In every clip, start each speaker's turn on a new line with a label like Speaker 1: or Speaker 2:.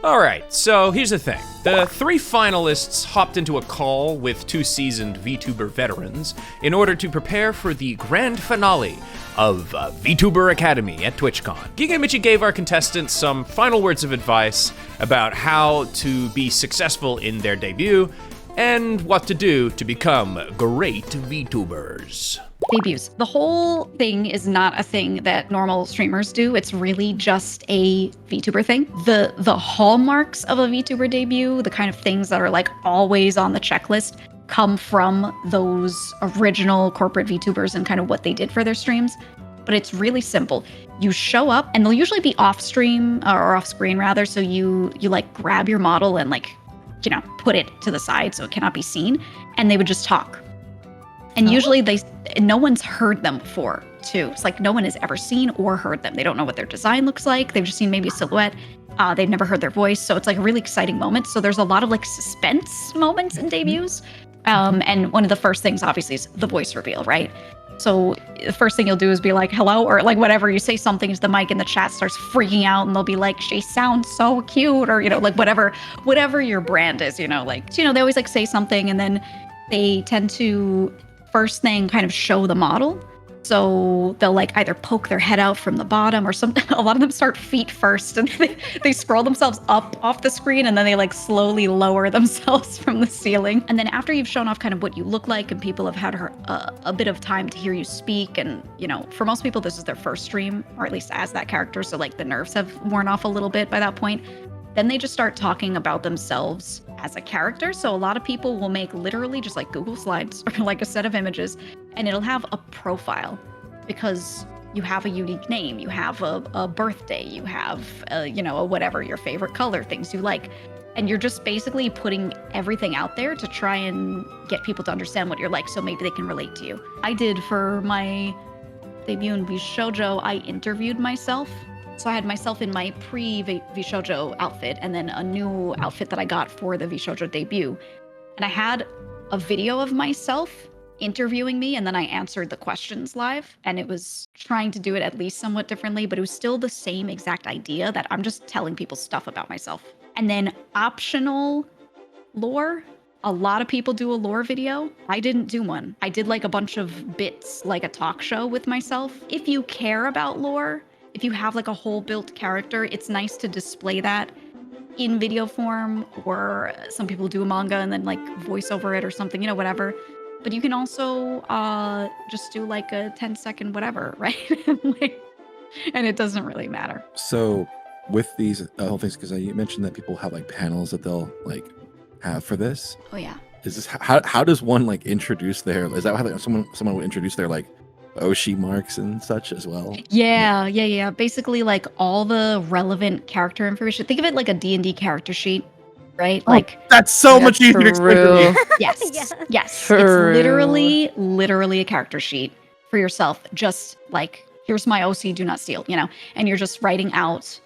Speaker 1: Alright, so here's the thing. The 3 finalists hopped into a call with 2 seasoned VTuber veterans in order to prepare for the grand finale of VTuber Academy at TwitchCon. Geega and Michi gave our contestants some final words of advice about how to be successful in their debut and what to do to become great VTubers.
Speaker 2: Debuts. The whole thing is not a thing that normal streamers do. It's really just a VTuber thing. The hallmarks of a VTuber debut, the kind of things that are like always on the checklist, come from those original corporate VTubers and kind of what they did for their streams. But it's really simple. You show up and they'll usually be off stream or off screen rather. So you like grab your model and like, you know, put it to the side so it cannot be seen. And they would just talk. And usually no one's heard them before too. It's like no one has ever seen or heard them. They don't know what their design looks like. They've just seen maybe a silhouette. They've never heard their voice. So it's like a really exciting moment. So there's a lot of like suspense moments in debuts. And one of the first things obviously is the voice reveal, right? So the first thing you'll do is be like, hello, or like whatever, you say something to the mic and the chat starts freaking out and they'll be like, she sounds so cute, or, you know, like whatever your brand is, you know, like, you know, they always like say something and then they tend to first thing kind of show the model. So they'll like either poke their head out from the bottom or something. A lot of them start feet first and they scroll themselves up off the screen and then they like slowly lower themselves from the ceiling. And then after you've shown off kind of what you look like and people have had a bit of time to hear you speak, and you know, for most people this is their first stream, or at least as that character, so like the nerves have worn off a little bit by that point. Then they just start talking about themselves as a character. So a lot of people will make literally just like Google Slides or like a set of images, and it'll have a profile because you have a unique name, you have a birthday, you have, you know, a whatever, your favorite color, things you like. And you're just basically putting everything out there to try and get people to understand what you're like so maybe they can relate to you. I did for my debut in VShojo, I interviewed myself. So I had myself in my pre-VShojo outfit and then a new outfit that I got for the VShojo debut. And I had a video of myself interviewing me, and then I answered the questions live. And it was trying to do it at least somewhat differently, but it was still the same exact idea that I'm just telling people stuff about myself. And then optional lore. A lot of people do a lore video. I didn't do one. I did like a bunch of bits, like a talk show with myself. If you care about lore, if you have like a whole built character, it's nice to display that in video form, or some people do a manga and then like voice over it or something, you know, whatever. But you can also just do like a 10-second whatever, right? And it doesn't really matter.
Speaker 3: So with these whole things, because you mentioned that people have like panels that they'll like have for this.
Speaker 2: Oh yeah.
Speaker 3: Is this how does one like introduce their? Is that how someone would introduce their like Oshi marks and such as well?
Speaker 2: Yeah. Basically, like all the relevant character information. Think of it like a D&D character sheet, right? Like
Speaker 3: that's so much easier to explain to me.
Speaker 2: Yes. It's literally a character sheet for yourself. Just like, here's my OC, do not steal, you know? And you're just writing out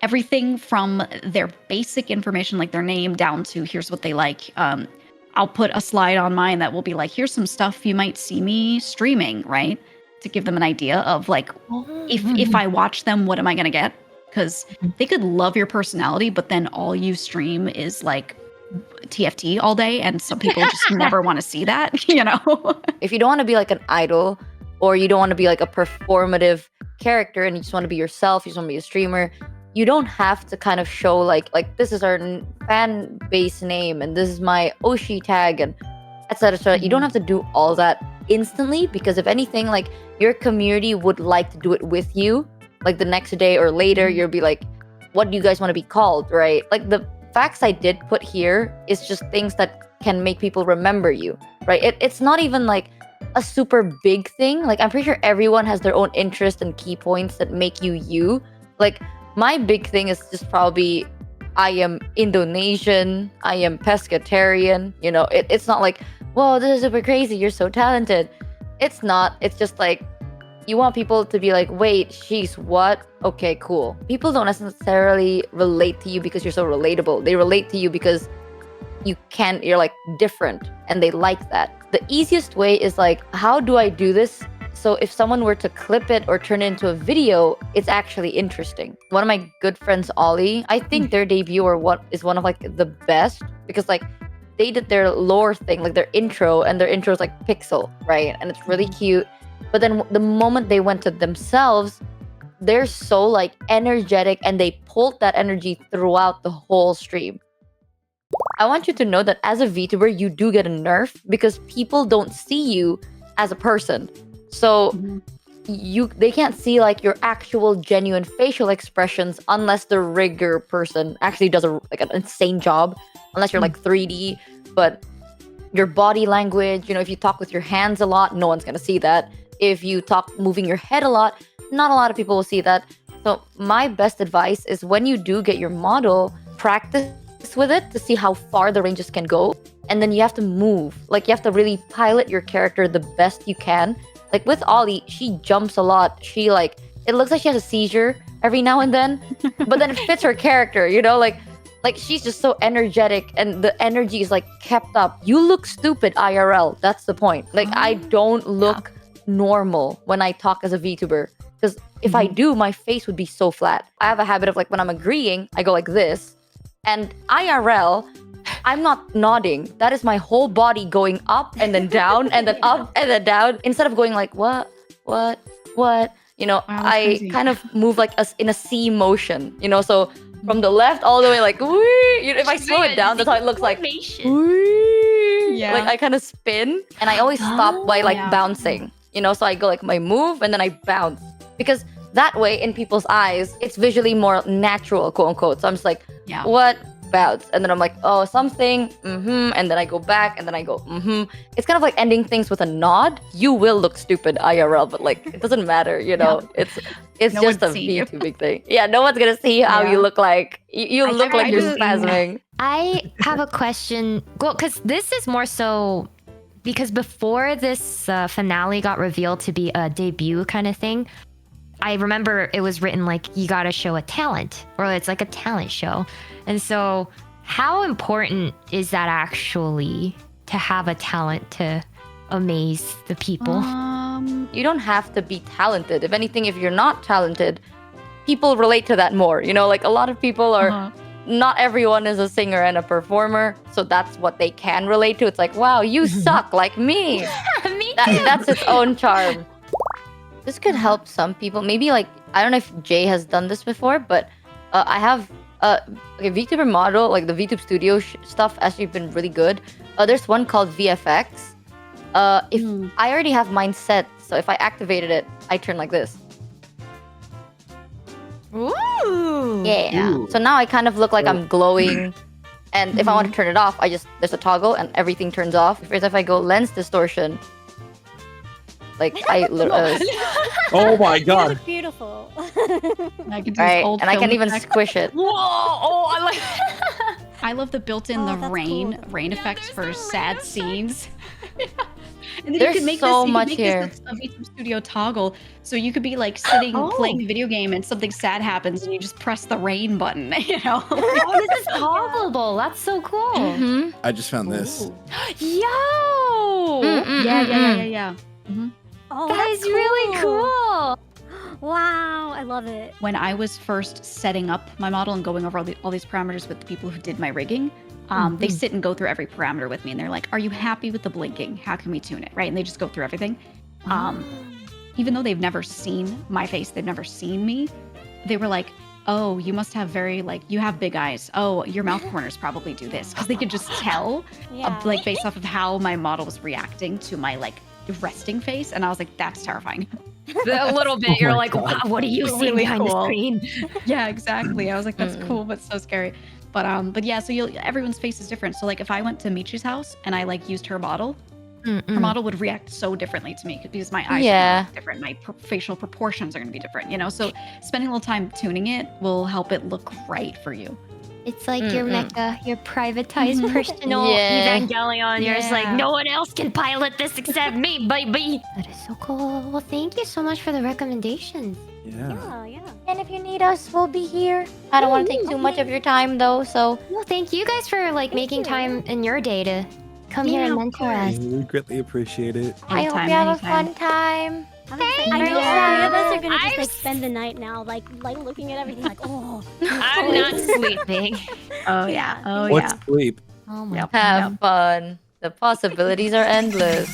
Speaker 2: everything from their basic information, like their name, down to here's what they like. I'll put a slide on mine that will be like, here's some stuff you might see me streaming, right? To give them an idea of like, if I watch them, what am I going to get? Because they could love your personality, but then all you stream is like TFT all day. And some people just never want to see that, you know?
Speaker 4: If you don't want to be like an idol, or you don't want to be like a performative character and you just want to be yourself, you just want to be a streamer, you don't have to kind of show like this is our fan base name and this is my Oshi tag and etc. You don't have to do all that instantly, because if anything, like your community would like to do it with you. Like the next day or later, you'll be like, what do you guys want to be called, right? Like the facts I did put here is just things that can make people remember you, right? It's not even like a super big thing. Like I'm pretty sure everyone has their own interest and key points that make you you. Like my big thing is just probably I am Indonesian, I am pescatarian, you know, it's not like, whoa, this is super crazy, you're so talented. It's not, it's just like, you want people to be like, wait, she's what? Okay, cool. People don't necessarily relate to you because you're so relatable. They relate to you because you're like different and they like that. The easiest way is like, how do I do this So if someone were to clip it or turn it into a video, it's actually interesting. One of my good friends, Ollie, I think their debut is one of like the best, because like they did their lore thing, like their intro, and their intro is like pixel, right? And it's really cute. But then the moment they went to themselves, they're so like energetic, and they pulled that energy throughout the whole stream. I want you to know that as a VTuber, you do get a nerf because people don't see you as a person. So they can't see like your actual genuine facial expressions unless the rigger person actually does like an insane job, unless you're like 3D. But your body language, if you talk with your hands a lot, no one's gonna see that. If you talk moving your head a lot, not a lot of people will see that. So my best advice is, when you do get your model, practice with it to see how far the ranges can go. And then you have to move. Like, you have to really pilot your character the best you can. Like with Ollie, she jumps a lot. She like, it looks like she has a seizure every now and then, but then it fits her character, like she's just so energetic, and the energy is like kept up. You look stupid IRL. That's the point. Like, I don't look normal when I talk as a VTuber, because if I do, my face would be so flat. I have a habit of like, when I'm agreeing, I go like this, and IRL, I'm not nodding. That is my whole body going up and then down and then up and then down. Instead of going like, what? I kind of move like in a C motion, so from the left all the way like, wee. If I slow it down, that's how it looks like. Wee.
Speaker 2: Yeah.
Speaker 4: Like, I kind of spin, and I always stop by like bouncing, so I go like my move and then I bounce, because that way in people's eyes, it's visually more natural, quote unquote. So I'm just like, what? Bounce, and then I'm like, oh, something, and then I go back, and then I go, It's kind of like ending things with a nod. You will look stupid IRL, but like, it doesn't matter, It's
Speaker 2: No
Speaker 4: just a
Speaker 2: one's seeing you.
Speaker 4: VTubing thing. Yeah, no one's gonna see how you look like. You look like you're spasming.
Speaker 5: I have a question. Well, because this is more so because before this finale got revealed to be a debut kind of thing, I remember it was written like, you gotta show a talent, or it's like a talent show. And so how important is that actually, to have a talent to amaze the people?
Speaker 4: You don't have to be talented. If anything, if you're not talented, people relate to that more. Like, a lot of people are, not everyone is a singer and a performer, so that's what they can relate to. It's like, wow, you suck like me.
Speaker 5: Me too.
Speaker 4: That's its own charm. This could help some people. Maybe like, I don't know if Jay has done this before, but I have a VTuber model, like the VTube Studio stuff actually been really good. There's one called VFX. If I already have mine set, so if I activated it, I turn like this.
Speaker 5: Ooh.
Speaker 4: Yeah.
Speaker 3: Ooh.
Speaker 4: So now I kind of look like I'm glowing. And if I want to turn it off, there's a toggle and everything turns off. Whereas if I go lens distortion, like
Speaker 3: Oh my god.
Speaker 6: It's beautiful.
Speaker 2: I can do
Speaker 4: right,
Speaker 2: old
Speaker 4: and I can
Speaker 2: film
Speaker 4: even
Speaker 2: effect.
Speaker 4: squish it.
Speaker 5: Whoa! Oh, I like.
Speaker 2: I love the built-in
Speaker 6: Oh, that's
Speaker 2: rain
Speaker 6: cool.
Speaker 2: effects for sad scenes. And then
Speaker 4: There's
Speaker 2: you can make
Speaker 4: so
Speaker 2: this,
Speaker 4: much
Speaker 2: you
Speaker 4: here.
Speaker 2: can make this a VTuber Studio toggle, so you could be like sitting
Speaker 5: Oh.
Speaker 2: playing a video game and something sad happens and you just press the rain button,
Speaker 5: Oh, this is toggleable. That's so cool.
Speaker 4: Mm-hmm.
Speaker 3: I just found this.
Speaker 5: Yo!
Speaker 2: Yeah.
Speaker 6: Oh,
Speaker 5: That
Speaker 6: that's
Speaker 5: is really cool.
Speaker 6: Wow, I love it.
Speaker 2: When I was first setting up my model and going over all these parameters with the people who did my rigging, they sit and go through every parameter with me, and they're like, "Are you happy with the blinking? How can we tune it?" Right? And they just go through everything. Even though they've never seen my face, they've never seen me, they were like, "Oh, you must have you have big eyes. Oh, your mouth corners probably do this," because they could just tell,
Speaker 6: Yeah.
Speaker 2: like based off of how my model was reacting to my like resting face, and I was like, "That's terrifying."
Speaker 5: A little bit. You're
Speaker 3: my
Speaker 5: like,
Speaker 3: God.
Speaker 5: wow, what are you
Speaker 2: Really
Speaker 5: seeing behind the
Speaker 2: cool.
Speaker 5: screen?
Speaker 2: Yeah, exactly. I was like, that's cool, but so scary. But yeah, so everyone's face is different. So like, if I went to Michi's house and I like used her model, her model would react so differently to me because my eyes are gonna be different, my facial proportions are going to be different. So spending a little time tuning it will help it look right for you.
Speaker 5: It's like your mecha, your privatized personal
Speaker 4: Yeah.
Speaker 5: Evangelion. You're just like,
Speaker 2: Yeah.
Speaker 5: no one else can pilot this except me, baby. That is so cool. Well, thank you so much for the recommendations.
Speaker 3: Yeah.
Speaker 6: Yeah.
Speaker 4: And if you need us, we'll be here. I don't want to take too much of your time though, so
Speaker 5: Well, thank you guys for like making time in your day to come here and mentor us.
Speaker 3: We greatly appreciate it.
Speaker 4: I hope
Speaker 2: Anytime,
Speaker 4: you have a
Speaker 2: anytime.
Speaker 4: fun time.
Speaker 6: I know all three of us are gonna just like spend the night now, like looking at everything, like oh.
Speaker 5: I'm not sleeping.
Speaker 2: Oh yeah. Oh
Speaker 3: What's
Speaker 2: yeah.
Speaker 3: sleep?
Speaker 5: Oh my
Speaker 2: Yep.
Speaker 4: Have fun. The possibilities are endless.